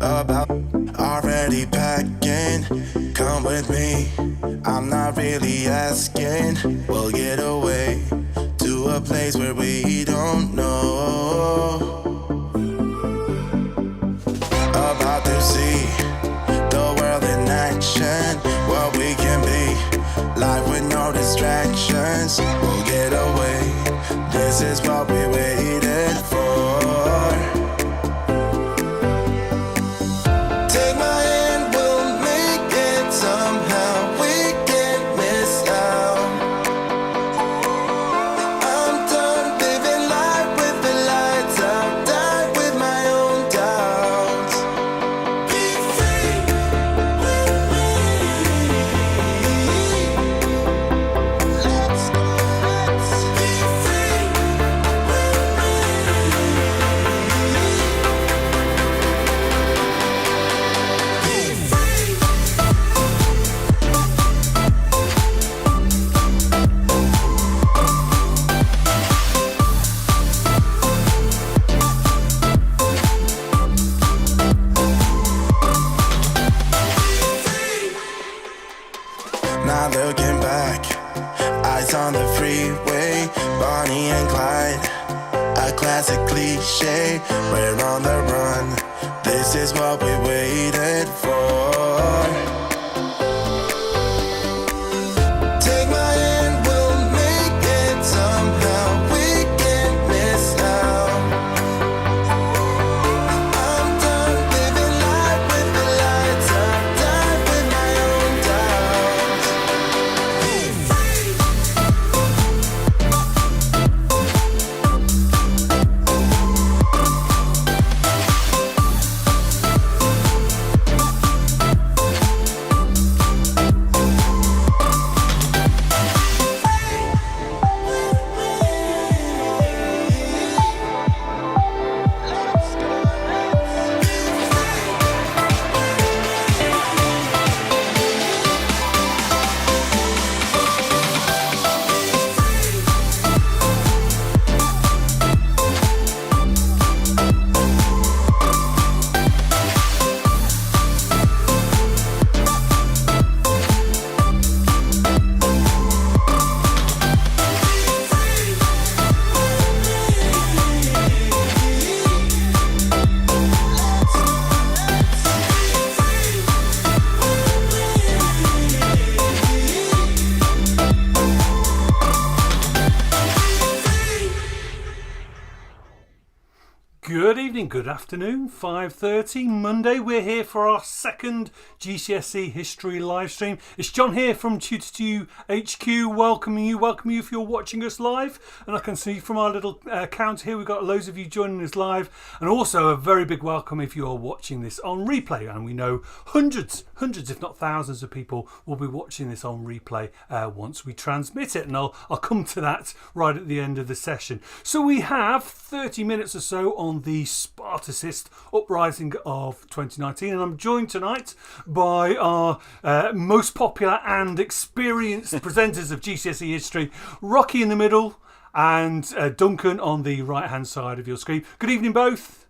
about already packing. Come with me, I'm not really asking. We'll get away to a place where we don't know. About to see the world in action, what we can be, life with no distractions. We'll get away, this is what we waited for. Take my hand, we'll make it somehow. We can't miss out. I'm done living life with the lights out, died with my own doubts. Be free with me. Let's be free with Now looking back, eyes on the freeway, Bonnie and Clyde, a classic cliche. We're on the run, this is what we waited for. Take my hand, we'll make it somehow. We can't miss out. I'm done living life with the lights out, died with my own doubts. Be free. Good evening, good afternoon, 5:30 Monday. We're here for our second GCSE History live stream. It's John here from Tutor2 HQ, welcoming you if you're watching us live. And I can see from our little count here, we've got loads of you joining us live. And also a very big welcome if you're watching this on replay. And we know hundreds if not thousands of people will be watching this on replay once we transmit it. And I'll come to that right at the end of the session. So we have 30 minutes or so on the Spartacist Uprising of 2019, and I'm joined tonight by our most popular and experienced presenters of GCSE History, Rocky in the middle and Duncan on the right hand side of your screen. Good evening both.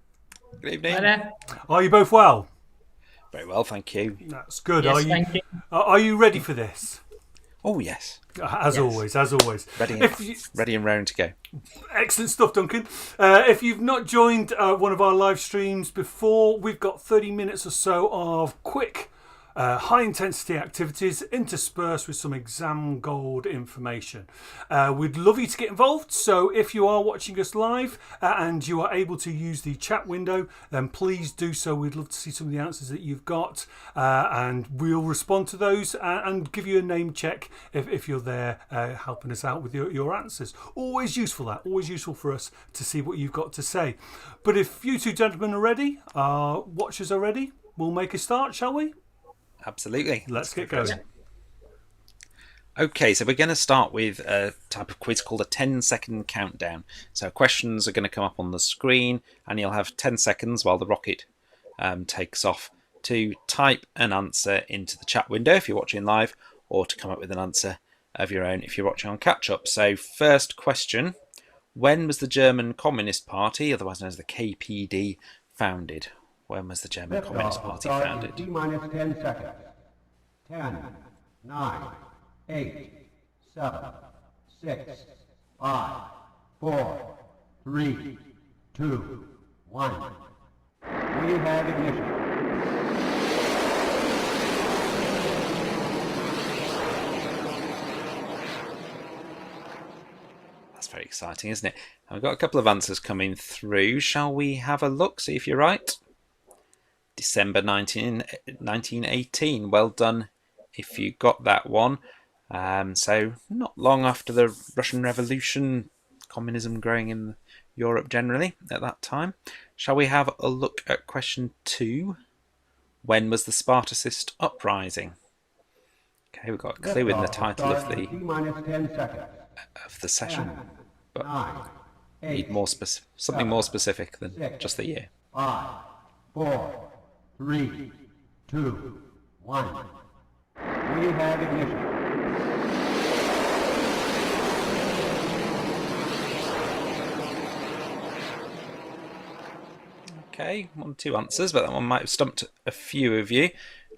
Good evening. Hi there. Are you both well? Very well, thank you. That's good. Yes, thank you. Are you ready for this? Oh, yes. As always. Ready and round to go. Excellent stuff, Duncan. If you've not joined one of our live streams before, we've got 30 minutes or so of quick, high-intensity activities interspersed with some exam gold information. We'd love you to get involved, so if you are watching us live and you are able to use the chat window, then please do so. We'd love to see some of the answers that you've got, and we'll respond to those and give you a name check if you're there helping us out with your answers. Always useful for us to see what you've got to say. But if you two gentlemen are ready, our watchers are ready, we'll make a start, shall we? Absolutely. Let's get going. Okay, so we're going to start with a type of quiz called a 10-second countdown. So questions are going to come up on the screen, and you'll have 10 seconds while the rocket takes off to type an answer into the chat window if you're watching live, or to come up with an answer of your own if you're watching on catch-up. So first question, when was the German Communist Party, otherwise known as the KPD, founded? When was the German Communist Party founded? T-minus 10 seconds. 10, 9, 8, 7, 6, 5, 4, 3, 2, 1. We have ignition. That's very exciting, isn't it? And we've got a couple of answers coming through. Shall we have a look, see if you're right? December 1918. Well done if you got that one. So not long after the Russian Revolution, communism growing in Europe generally at that time. Shall we have a look at question 2? When was the Spartacist Uprising? Okay, we've got a clue in the title of the session, but need more something more specific than just the year. 5, 4, 3, 2, 1. We have ignition. Okay, 2 answers, but that one might have stumped a few of you.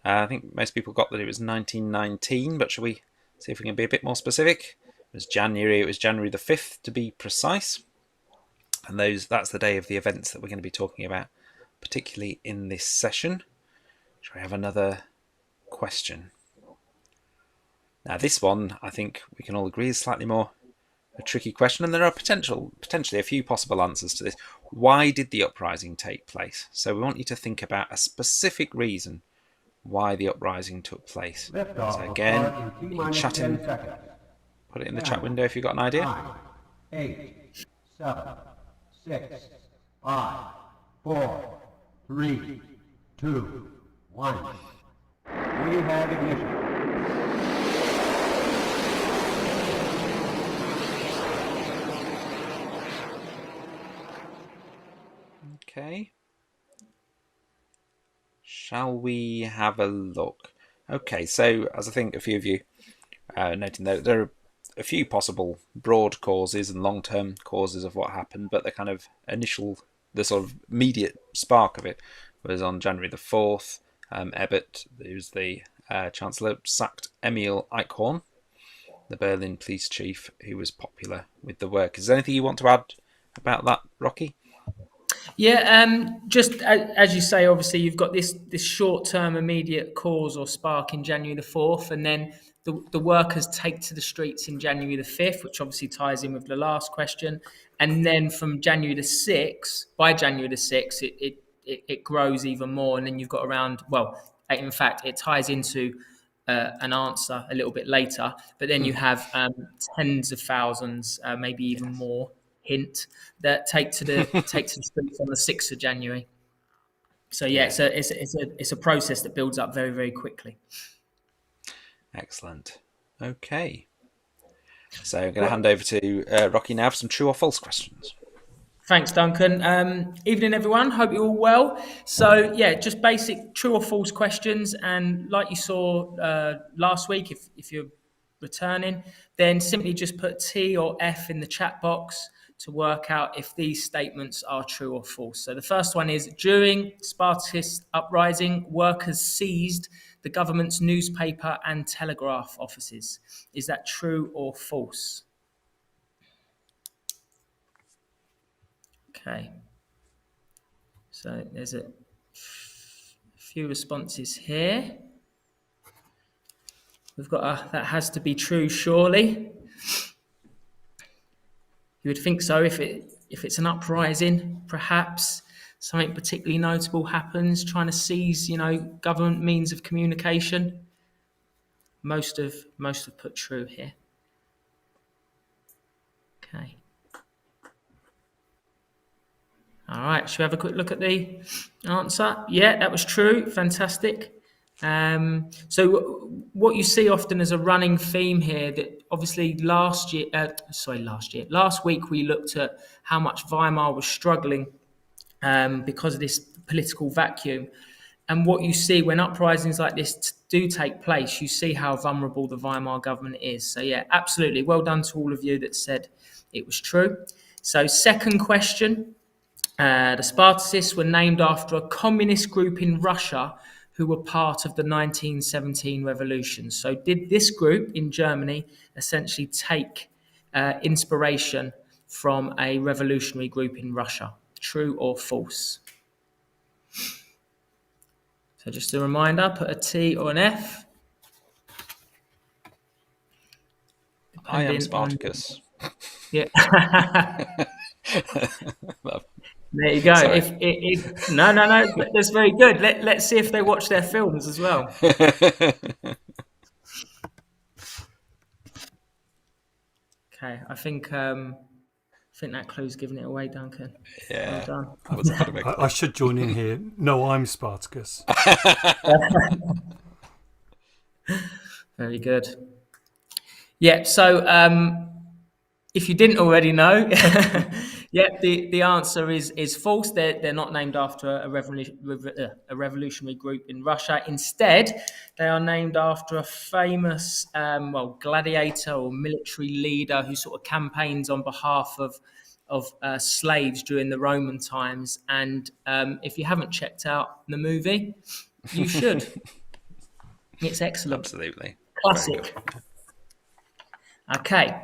I think most people got that it was 1919, but shall we see if we can be a bit more specific? It was January the 5th to be precise. And that's the day of the events that we're going to be talking about, particularly in this session. Shall we have another question? Now this one, I think we can all agree, is slightly more a tricky question, and there are potentially a few possible answers to this. Why did the uprising take place? So we want you to think about a specific reason why the uprising took place. So again, you can chat in, put it in the chat window if you've got an idea. 9, 8, 7, 6, 5, 4, 3, 2, 1. We have ignition. Okay. Shall we have a look? Okay, so as I think a few of you noting there are a few possible broad causes and long-term causes of what happened, but the kind of the sort of immediate spark of it was on January the 4th. Ebert, who's the Chancellor, sacked Emil Eichhorn, the Berlin police chief, who was popular with the workers. Is there anything you want to add about that, Rocky? Yeah, just as you say, obviously you've got this short-term immediate cause or spark in January the 4th, and then the workers take to the streets in January the 5th, which obviously ties in with the last question. And then from January the 6th, by January the 6th, it grows even more, and then you've got around, well, in fact, it ties into an answer a little bit later, but then you have tens of thousands, maybe even more, hint, that take to the streets on the 6th of January. So yeah, it's a process that builds up very, very quickly. Excellent. Okay. So I'm going to hand over to Rocky now for some true or false questions. Thanks, Duncan. Evening, everyone. Hope you're all well. So, yeah, just basic true or false questions. And like you saw last week, if you're returning, then simply just put T or F in the chat box to work out if these statements are true or false. So the first one is, during Spartacist Uprising, workers seized the government's newspaper and telegraph offices. Is that true or false? Okay. So there's a few responses here. We've got that has to be true, surely. You would think so if it's an uprising, perhaps something particularly notable happens, trying to seize, government means of communication. Most have put true here. Okay. All right, shall we have a quick look at the answer? Yeah, that was true. Fantastic. So what you see often as a running theme here, that obviously last week we looked at how much Weimar was struggling because of this political vacuum. And what you see when uprisings like this do take place, you see how vulnerable the Weimar government is. So yeah, absolutely. Well done to all of you that said it was true. So second question, The Spartacists were named after a communist group in Russia who were part of the 1917 revolution. So did this group in Germany essentially take inspiration from a revolutionary group in Russia? True or false? So just a reminder, put a T or an F. I am depending on- Spartacus. Yeah. There you go. Sorry. If no, that's very good. Let's see if they watch their films as well. Okay, I think that clue's giving it away, Duncan. Yeah, Well that was a bit of a clue. I should join in here. No, I'm Spartacus. done. Very good. Yeah. So if you didn't already know, yeah, the answer is false. They're not named after a revolutionary group in Russia. Instead, they are named after a famous gladiator or military leader who sort of campaigns on behalf of slaves during the Roman times. And if you haven't checked out the movie, you should. It's excellent. Absolutely. Classic. Okay,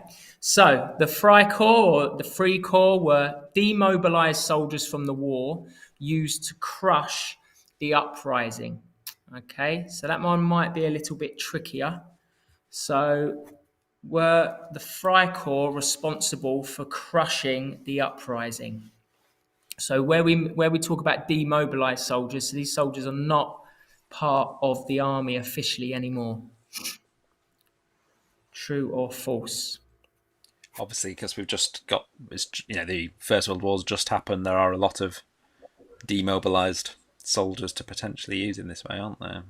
so the Freikorps or the Free Corps were demobilized soldiers from the war used to crush the uprising. Okay, so that one might be a little bit trickier. So, were the Freikorps responsible for crushing the uprising? So, where we talk about demobilized soldiers, so these soldiers are not part of the army officially anymore. True or false? Obviously, because we've just got, the First World War's just happened. There are a lot of demobilised soldiers to potentially use in this way, aren't there?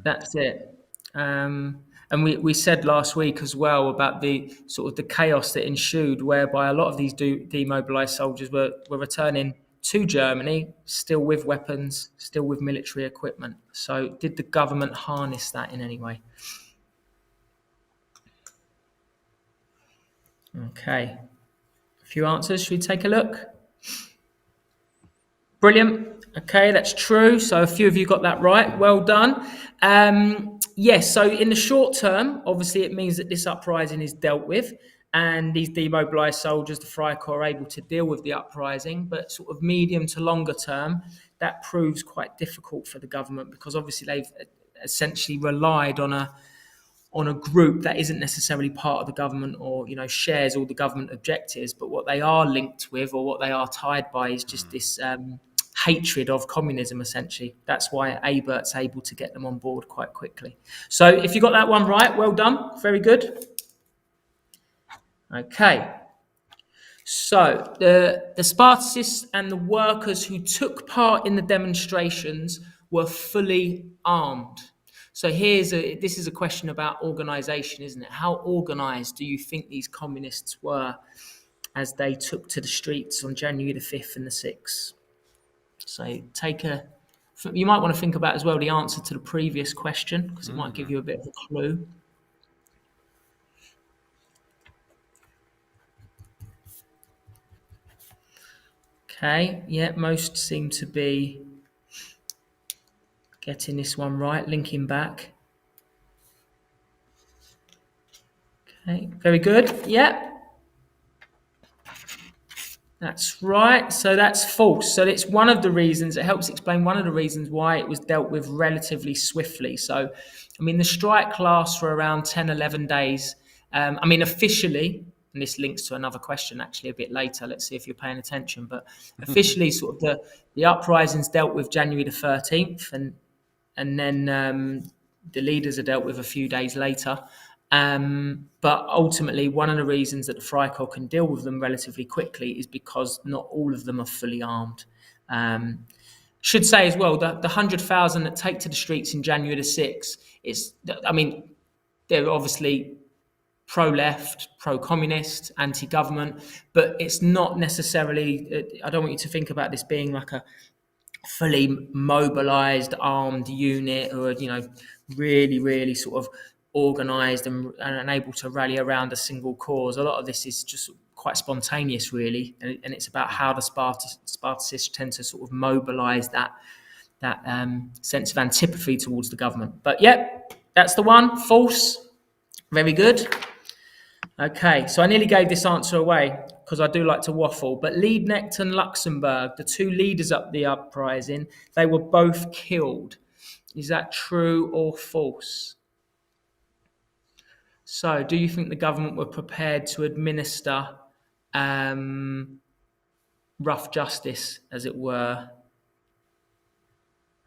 That's it. And we said last week as well about the sort of the chaos that ensued, whereby a lot of these demobilised soldiers were returning to Germany, still with weapons, still with military equipment. So, did the government harness that in any way? Okay. A few answers. Should we take a look? Brilliant. Okay, that's true. So a few of you got that right. Well done. Yes, so in the short term, obviously it means that this uprising is dealt with and these demobilised soldiers, the Freikorps, are able to deal with the uprising. But sort of medium to longer term, that proves quite difficult for the government because obviously they've essentially relied on a group that isn't necessarily part of the government or shares all the government objectives, but what they are linked with or what they are tied by is just this hatred of communism. Essentially, that's why Abert's able to get them on board quite quickly. So if you got that one right, well done, very good. Okay, so the Spartacists and the workers who took part in the demonstrations were fully armed. So this is a question about organisation, isn't it? How organised do you think these communists were as they took to the streets on January the 5th and the 6th? So you might want to think about as well the answer to the previous question because it might give you a bit of a clue. Okay, yeah, most seem to be getting this one right, linking back. Okay, very good. Yeah. That's right. So that's false. So it's one of the reasons, it helps explain one of the reasons why it was dealt with relatively swiftly. So, the strike lasts for around 10, 11 days. Officially, and this links to another question actually a bit later. Let's see if you're paying attention. But officially, sort of the uprisings dealt with January the 13th and then the leaders are dealt with a few days later. But ultimately, one of the reasons that the Freikorps can deal with them relatively quickly is because not all of them are fully armed. Should say as well that the 100,000 that take to the streets in January the 6th, they're obviously pro-left, pro-communist, anti-government, but it's not necessarily, I don't want you to think about this being like a fully mobilised armed unit or, really, really sort of organised and able to rally around a single cause. A lot of this is just quite spontaneous, really, and it's about how the Spartacists tend to sort of mobilise that sense of antipathy towards the government. But yeah, that's the one. False. Very good. Okay, so I nearly gave this answer away because I do like to waffle. But Liebknecht and Luxemburg, the two leaders of the uprising, they were both killed. Is that true or false? So, do you think the government were prepared to administer rough justice, as it were?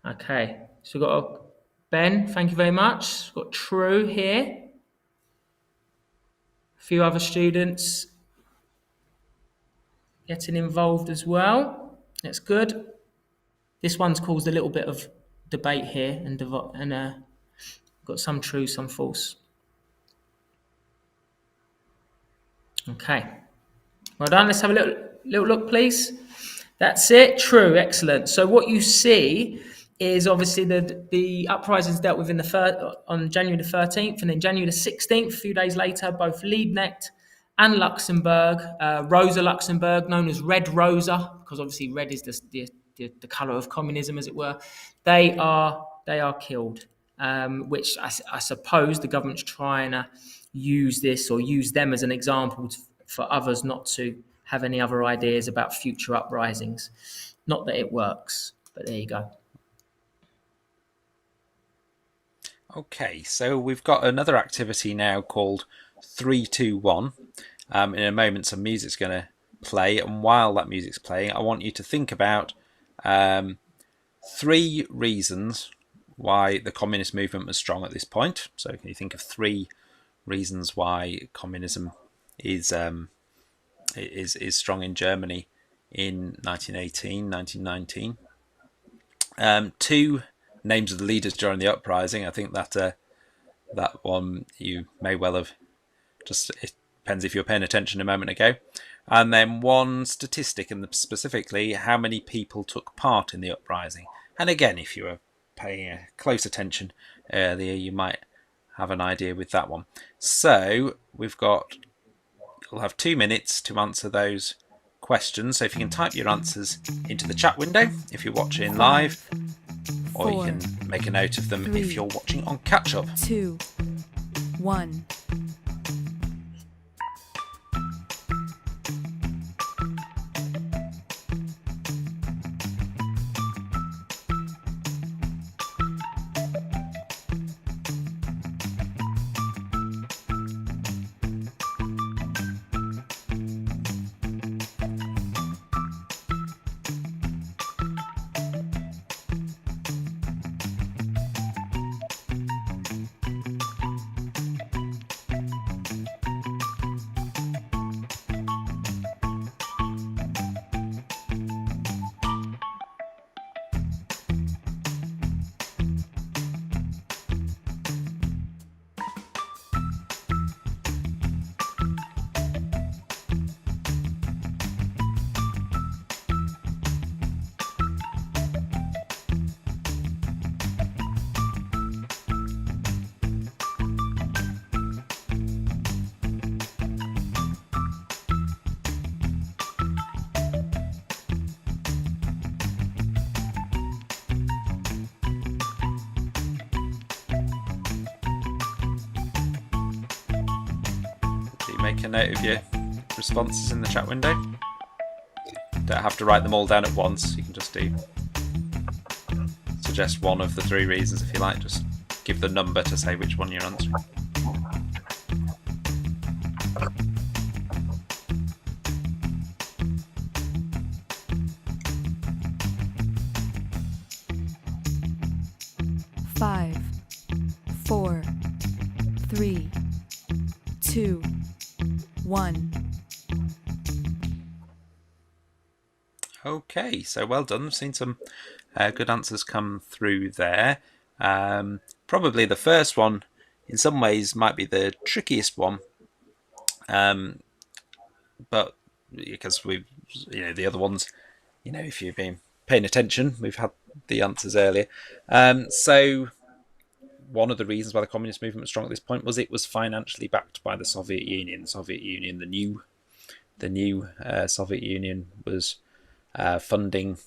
Okay, so we've got Ben, thank you very much. We've got true here. A few other students getting involved as well. That's good. This one's caused a little bit of debate here, and got some true, some false. Okay, well done. Let's have a little look, please. That's it. True. Excellent. So what you see is obviously the uprisings dealt with on January the 13th, and then January the 16th, a few days later, both Liebknecht and Luxemburg, Rosa Luxemburg, known as Red Rosa, because obviously red is the colour of communism, as it were. They are killed, which I suppose the government's trying to use this or use them as an example for others not to have any other ideas about future uprisings. Not that it works, but there you go. Okay, so we've got another activity now called 3-2-1. In a moment, some music's going to play, and while that music's playing, I want you to think about 3 reasons why the communist movement was strong at this point. So can you think of 3 reasons why communism is strong in Germany in 1918, 1919? 2 names of the leaders during the uprising. I think that one you may well have it depends if you were paying attention a moment ago. And then 1 statistic, and specifically how many people took part in the uprising. And again, if you were paying close attention earlier, you might have an idea with that one. So you'll have 2 minutes to answer those questions. So if you can type your answers into the chat window if you're watching live, or you can make a note of them if you're watching on catch up. 2, 1. Make a note of your responses in the chat window. Don't have to write them all down at once. You can just suggest one of the 3 reasons if you like. Just give the number to say which one you're answering. Five, 4, 3, 2, 1. Okay, so well done. I've seen some good answers come through there. Probably the first one, in some ways, might be the trickiest one, but because the other ones, if you've been paying attention, we've had the answers earlier. So one of the reasons why the communist movement was strong at this point was it was financially backed by the Soviet Union. The the new Soviet Union was funding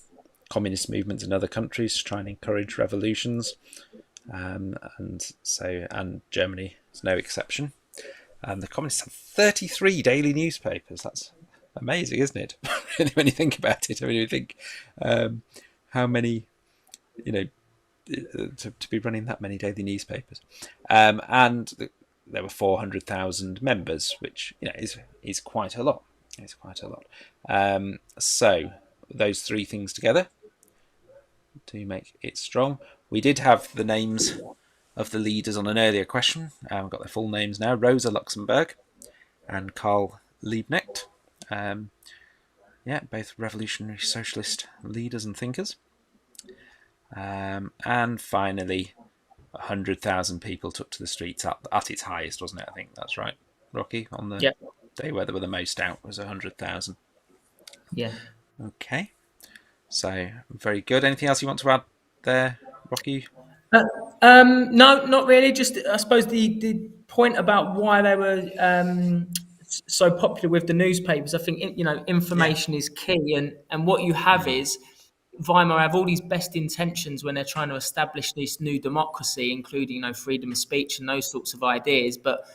communist movements in other countries to try and encourage revolutions, and Germany is no exception. The communists have 33 daily newspapers. That's amazing, isn't it? When you think about it, when you think how many, to be running that many daily newspapers, and there were 400,000 members, which is quite a lot. It's quite a lot. So those three things together to make it strong. We did have the names of the leaders on an earlier question. We've got their full names now: Rosa Luxemburg and Karl Liebknecht. Both revolutionary socialist leaders and thinkers. And finally, 100,000 people took to the streets at its highest, wasn't it? I think that's right, Rocky, on the day where there were the most out was 100,000. Yeah. Okay. So, very good. Anything else you want to add there, Rocky? No, not really. Just, I suppose, the point about why they were so popular with the newspapers. I think information is key, and what you have is Weimar have all these best intentions when they're trying to establish this new democracy, including freedom of speech and those sorts of ideas, but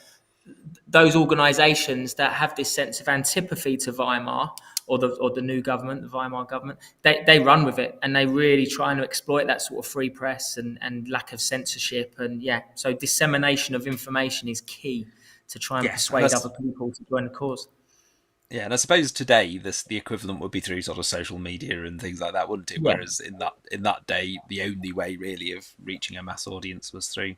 those organisations that have this sense of antipathy to Weimar or the new government, the Weimar government, they run with it, and they really try to exploit that sort of free press and lack of censorship. And so dissemination of information is key to try and persuade other people to join the cause. Yeah, and I suppose today the equivalent would be through sort of social media and things like that, wouldn't it? Yeah. Whereas in that day, the only way really of reaching a mass audience was through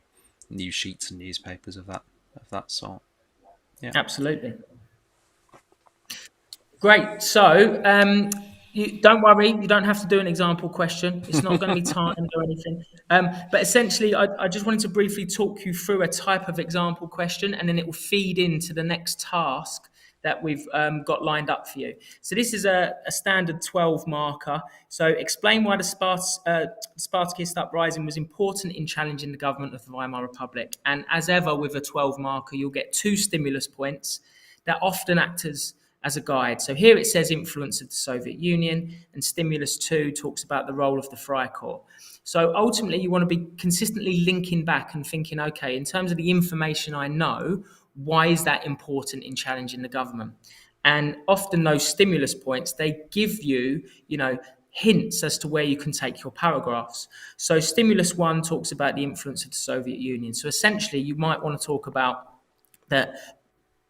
news sheets and newspapers of that sort. Yeah, absolutely. Great. So don't worry, you don't have to do an example question. It's not going to be timed or anything. But essentially, I just wanted to briefly talk you through a type of example question, and then it will feed into the next task that we've got lined up for you. So this is a standard 12 marker. So explain why the Spartacist Uprising was important in challenging the government of the Weimar Republic. And as ever with a 12 marker, you'll get 2 stimulus points that often act as a guide. So here it says influence of the Soviet Union, and stimulus 2 talks about the role of the Freikorps. So ultimately you want to be consistently linking back and thinking, okay, in terms of the information I know, why is that important in challenging the government? And often those stimulus points, they give you, hints as to where you can take your paragraphs. So stimulus 1 talks about the influence of the Soviet Union. So essentially you might want to talk about that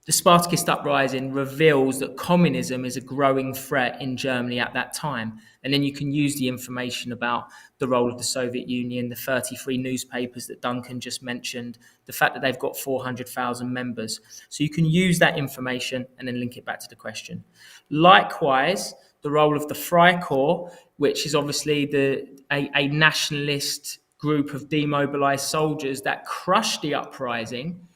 the Spartacist Uprising reveals that communism is a growing threat in Germany at that time. And then you can use the information about the role of the Soviet Union, the 33 newspapers that Duncan just mentioned, the fact that they've got 400,000 members. So you can use that information and then link it back to the question. Likewise, the role of the Freikorps, which is obviously a nationalist group of demobilized soldiers that crushed the uprising.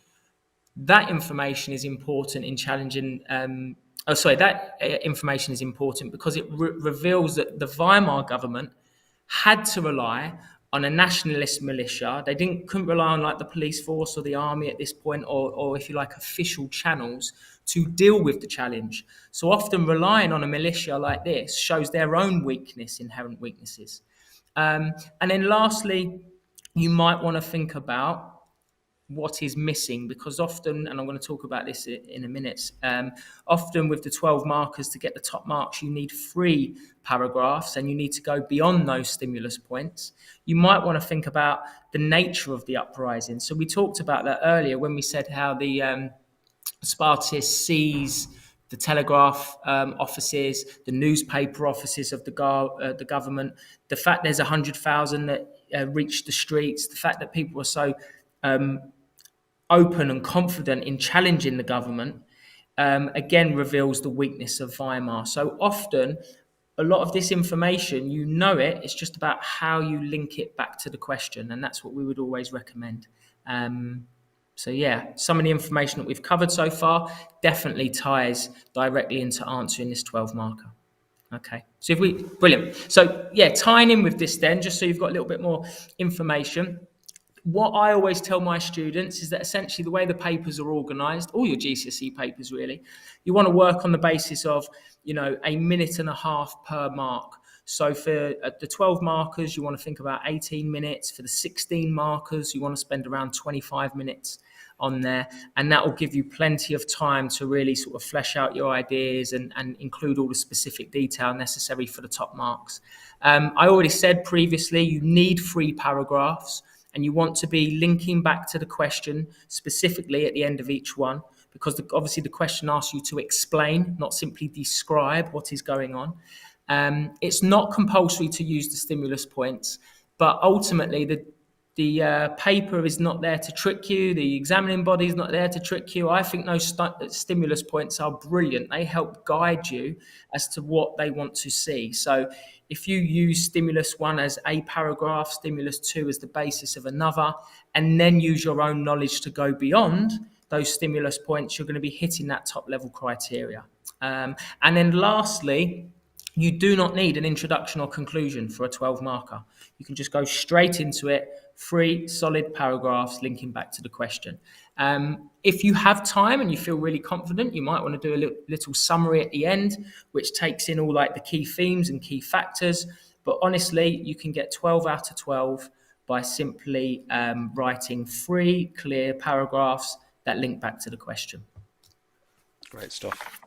That information is important in challenging. That information is important because it reveals that the Weimar government had to rely on a nationalist militia. They couldn't rely on like the police force or the army at this point, or if you like, official channels to deal with the challenge. So often relying on a militia like this shows their own inherent weaknesses. And then lastly, you might want to think about what is missing, because often, and I'm going to talk about this in a minute, often with the 12 markers, to get the top marks, you need 3 paragraphs and you need to go beyond those stimulus points. You might want to think about the nature of the uprising. So we talked about that earlier when we said how the Spartacists seize the telegraph offices, the newspaper offices of the government, the fact there's 100,000 that reach the streets, the fact that people are so open and confident in challenging the government, again reveals the weakness of Weimar. So often, a lot of this information, it's just about how you link it back to the question, and that's what we would always recommend. Some of the information that we've covered so far definitely ties directly into answering this 12 marker. Okay, so brilliant. So tying in with this then, just so you've got a little bit more information, what I always tell my students is that essentially the way the papers are organised, all your GCSE papers really, you want to work on the basis of, a minute and a half per mark. So for the 12 markers, you want to think about 18 minutes. For the 16 markers, you want to spend around 25 minutes on there. And that will give you plenty of time to really sort of flesh out your ideas and include all the specific detail necessary for the top marks. I already said previously, you need 3 paragraphs. And you want to be linking back to the question specifically at the end of each one, because obviously the question asks you to explain, not simply describe what is going on. It's not compulsory to use the stimulus points, but ultimately the paper is not there to trick you. The examining body is not there to trick you. I think those stimulus points are brilliant. They help guide you as to what they want to see. So if you use stimulus 1 as a paragraph, stimulus 2 as the basis of another, and then use your own knowledge to go beyond those stimulus points, you're going to be hitting that top level criteria. And then lastly, you do not need an introduction or conclusion for a 12 marker. You can just go straight into it, 3 solid paragraphs linking back to the question. If you have time and you feel really confident, you might want to do a little summary at the end, which takes in all like the key themes and key factors. But honestly, you can get 12 out of 12 by simply writing 3 clear paragraphs that link back to the question. Great stuff.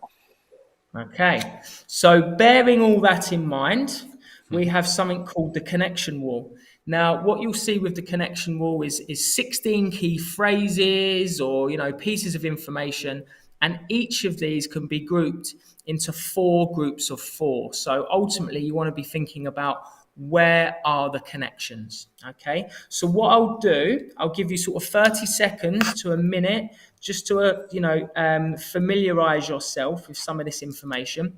Okay, so bearing all that in mind, we have something called the connection wall. Now, what you'll see with the connection wall is 16 key phrases or, pieces of information, and each of these can be grouped into 4 groups of 4. So ultimately, you want to be thinking about where are the connections, okay? So what I'll do, I'll give you sort of 30 seconds to a minute just to, familiarize yourself with some of this information.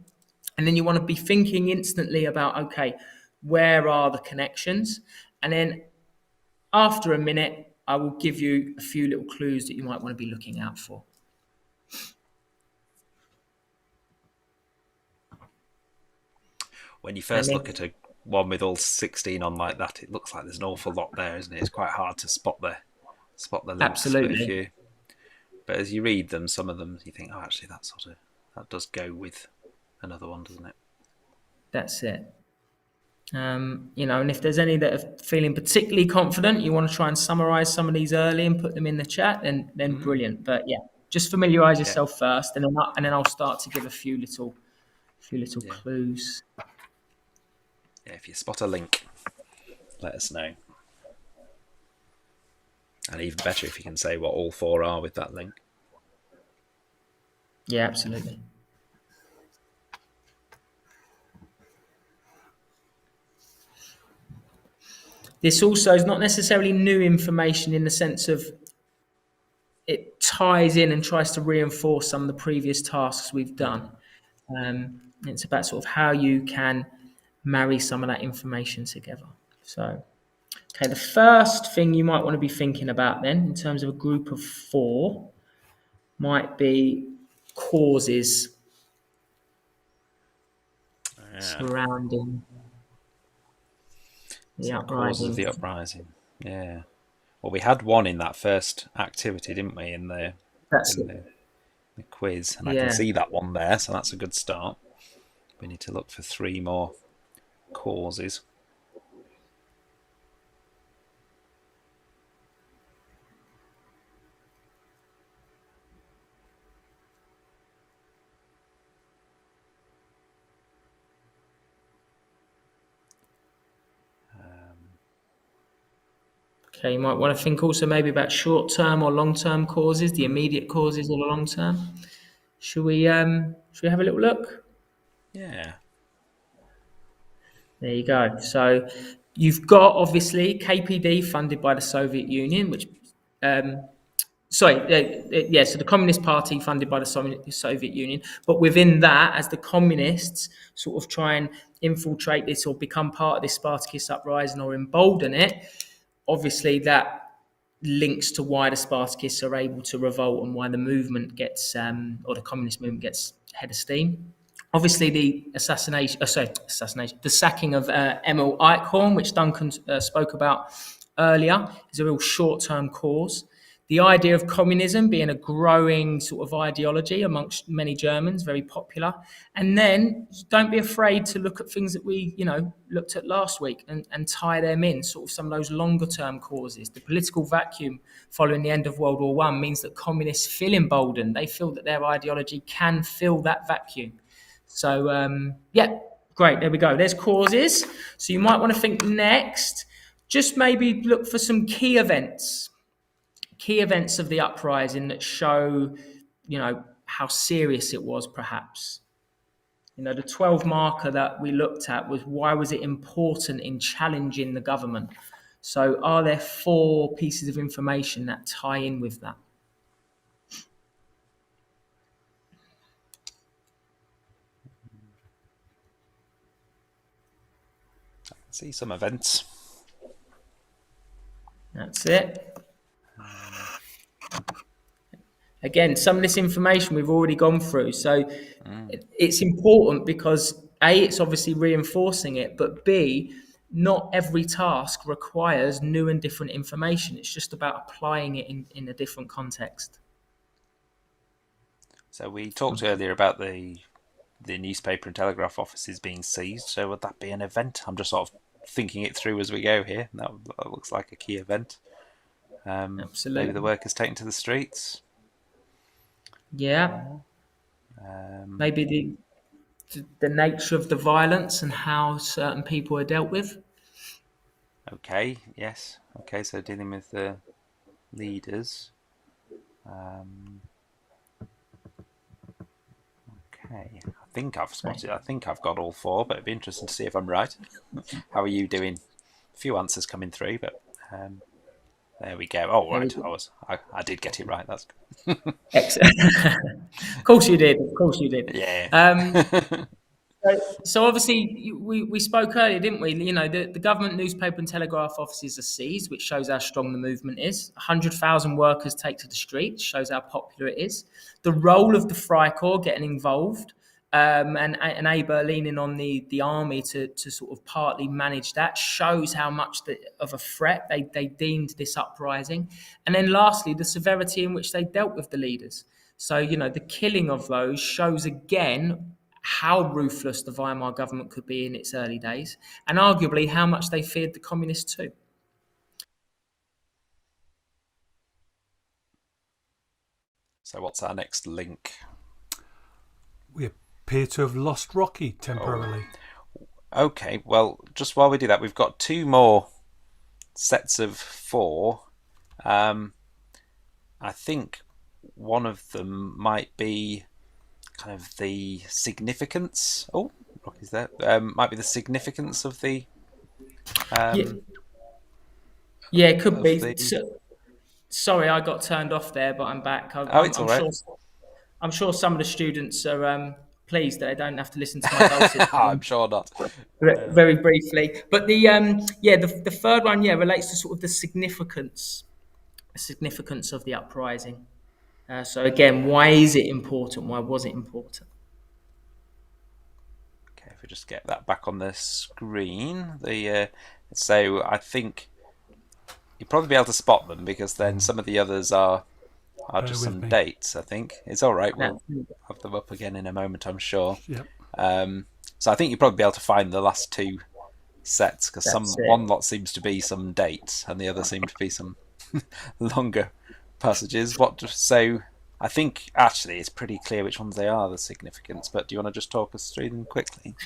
And then you want to be thinking instantly about, okay, where are the connections? And then after a minute, I will give you a few little clues that you might want to be looking out for. When you first look at one with all 16 on like that, it looks like there's an awful lot there, isn't it? It's quite hard to spot the links. Absolutely. But as you read them, some of them you think, oh, actually that does go with another one, doesn't it? That's it. And if there's any that are feeling particularly confident, you want to try and summarize some of these early and put them in the chat, then brilliant. But yeah, just familiarize yourself first, and then I'll start to give a few little clues. Yeah, if you spot a link, let us know. And even better if you can say what all 4 are with that link. Yeah, absolutely. This also is not necessarily new information in the sense of it ties in and tries to reinforce some of the previous tasks we've done. It's about sort of how you can marry some of that information together. So, okay, the first thing you might want to be thinking about then, in terms of a group of 4, might be causes surrounding the uprising. Causes of the uprising. Yeah. Well, we had one in that first activity, didn't we? In the quiz, and I can see that one there, so that's a good start. We need to look for 3 more causes. Okay, you might want to think also maybe about short-term or long-term causes, the immediate causes or the long-term. Should we have a little look? Yeah. There you go. So you've got obviously KPD funded by the Soviet Union, which so the Communist Party funded by the Soviet Union. But within that, as the communists sort of try and infiltrate this or become part of this Spartacist uprising or embolden it, obviously that links to why the Spartacists are able to revolt and why the movement gets, or the communist movement gets head of steam. Obviously, the the sacking of Emil Eichhorn, which Duncan spoke about earlier, is a real short-term cause. The idea of communism being a growing sort of ideology amongst many Germans, very popular. And then don't be afraid to look at things that we, looked at last week and tie them in, sort of some of those longer term causes. The political vacuum following the end of World War I means that communists feel emboldened. They feel that their ideology can fill that vacuum. So, great. There we go. There's causes. So you might want to think next, just maybe look for some key events of the uprising that show, how serious it was, perhaps. The 12 marker that we looked at was, why was it important in challenging the government? So are there 4 pieces of information that tie in with that? See some events. That's it. Again, some of this information we've already gone through. So it's important because A, it's obviously reinforcing it, but B, not every task requires new and different information. It's just about applying it in a different context. So we talked earlier about the newspaper and telegraph offices being seized. So would that be an event? I'm just sort of thinking it through as we go here. That looks like a key event. Absolutely. Maybe the workers taken to the streets. Yeah. Maybe the nature of the violence and how certain people are dealt with. Okay, yes. Okay, so dealing with the leaders. Okay, I think I've spotted. I think I've got all 4, but it'd be interesting to see if I'm right. How are you doing? A few answers coming through, but there we go. Oh, right, I did get it right. That's good. Excellent. Of course you did. Yeah. So obviously we spoke earlier, didn't we? The government newspaper and telegraph offices are seized, which shows how strong the movement is. 100,000 workers take to the streets, shows how popular it is. The role of the Freikorps getting involved, and Aber leaning on the army to sort of partly manage that, shows how much of a threat they deemed this uprising. And then lastly, the severity in which they dealt with the leaders. So, the killing of those shows again how ruthless the Weimar government could be in its early days, and arguably how much they feared the communists too. So what's our next link? We appear to have lost Rocky temporarily. Okay, well, just while we do that, we've got 2 more sets of 4. I think one of them might be kind of the significance. Oh, Rocky's there. Might be the significance of the. Yeah, it could be. Sorry, I got turned off there, but I'm back. It's all right. I'm sure some of the students are pleased that they don't have to listen to my dulcet. I'm sure not. Very briefly, but the third one relates to sort of the significance of the uprising. So again, why is it important? Why was it important? Okay, if we just get that back on the screen, so I think you'll probably be able to spot them because then some of the others are just some dates. I think it's all right. We'll have them up again in a moment, I'm sure. Yep. So I think you'll probably be able to find the last 2 sets because one lot seems to be some dates and the other seem to be some longer passages. So I think actually it's pretty clear which ones they are, the significance, but do you want to just talk us through them quickly?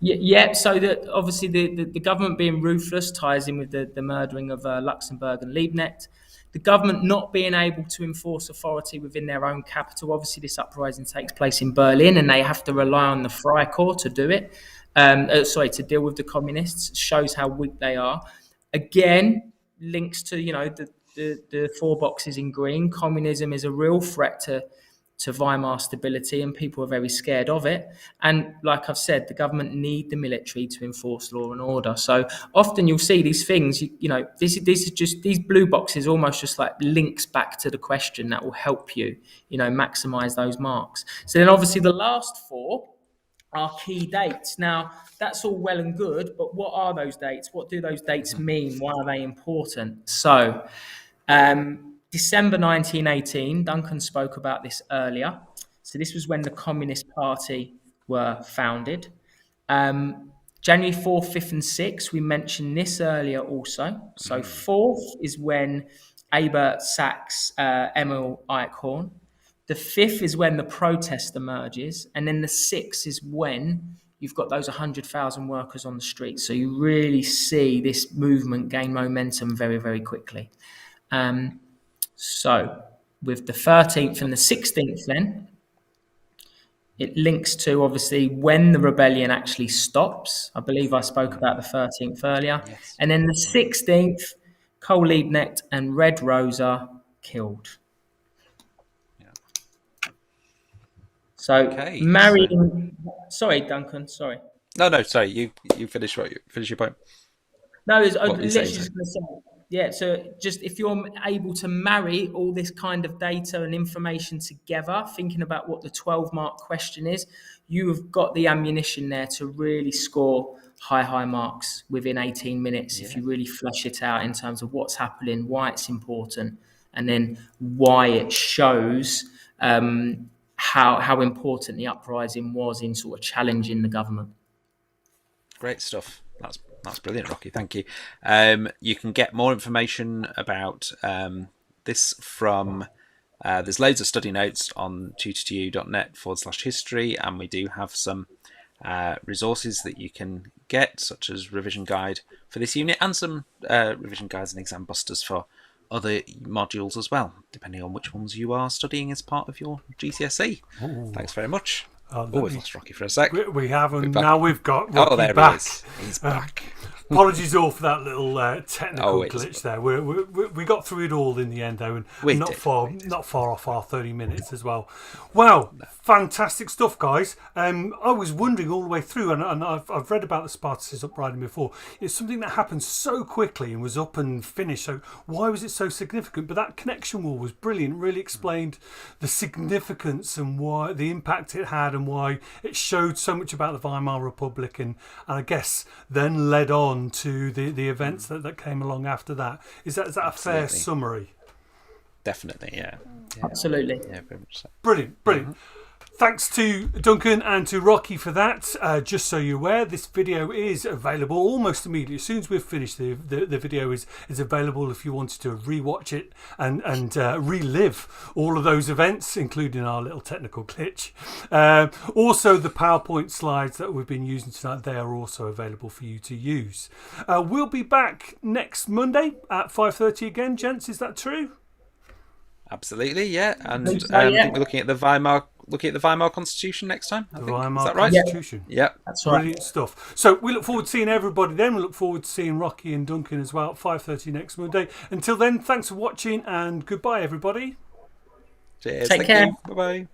Yeah, so that obviously the government being ruthless ties in with the murdering of Luxembourg and Liebknecht. The government not being able to enforce authority within their own capital. Obviously this uprising takes place in Berlin and they have to rely on the Freikorps to do it. To deal with the communists. Shows how weak they are. Again, links to the 4 boxes in green. Communism is a real threat to Weimar stability, and people are very scared of it. And like I've said, the government need the military to enforce law and order. So often you'll see these things. This is just these blue boxes, almost just like links back to the question that will help you, maximise those marks. So then, obviously, the last 4 are key dates. Now, that's all well and good, but what are those dates? What do those dates mean? Why are they important? So, December 1918, Duncan spoke about this earlier. So, this was when the Communist Party were founded. January 4th, 5th, and 6th, we mentioned this earlier also. So, 4th is when Abert sacks Emil Eichhorn. The 5th is when the protest emerges. And then the 6th is when you've got those 100,000 workers on the street. So you really see this movement gain momentum very, very quickly. So with the 13th and the 16th then, it links to obviously when the rebellion actually stops. I believe I spoke about the 13th earlier. Yes. And then the 16th, Cole Liebknecht and Red Rosa killed. So Okay, marrying. Sorry, Duncan. Sorry. No, sorry. You finish your point. No, I was What were you literally saying, just going to say. Yeah. So just if you're able to marry all this kind of data and information together, thinking about what the 12-mark question is, you have got the ammunition there to really score high marks within 18 minutes if you really flesh it out in terms of what's happening, why it's important, and then why it shows. How important the uprising was in sort of challenging the government. Great stuff. That's brilliant, Rocky. Thank you. You can get more information about this from. There's loads of study notes on tutor2u.net/history, and we do have some resources that you can get, such as revision guide for this unit and some revision guides and exam busters for other modules as well, depending on which ones you are studying as part of your GCSE. Ooh. Thanks very much. We've lost Rocky for a sec. We haven't. Now we've got Rocky there back. he is. He's back. Apologies all for that little technical it's glitch there. We got through it all in the end, though, and We not did. far off our 30 minutes as well. Wow, fantastic stuff, guys. I was wondering all the way through, and I've read about the Spartacist Uprising before. It's something that happened so quickly and was up and finished. So why was it so significant? But that connection wall was brilliant. Really explained the significance and why the impact it had, and why it showed so much about the Weimar Republic, and I guess then led on to the events that came along after that. Is that a fair summary? Definitely, yeah. Absolutely. Yeah, very much so. Brilliant. Thanks to Duncan and to Rocky for that. Just so you're aware, this video is available almost immediately. As soon as we've finished, the video is available if you wanted to rewatch it and relive all of those events, including our little technical glitch. Also, the PowerPoint slides that we've been using tonight, they are also available for you to use. We'll be back next Monday at 5:30 again, gents. Is that true? Absolutely, yeah. And yeah. I think we're looking at the Weimar Constitution next time. I think. Weimar Is that right? Constitution. Yeah. That's right. Brilliant stuff. So we look forward to seeing everybody then. We look forward to seeing Rocky and Duncan as well at 5:30 next Monday. Until then, thanks for watching and goodbye, everybody. Cheers. Take care. Bye bye.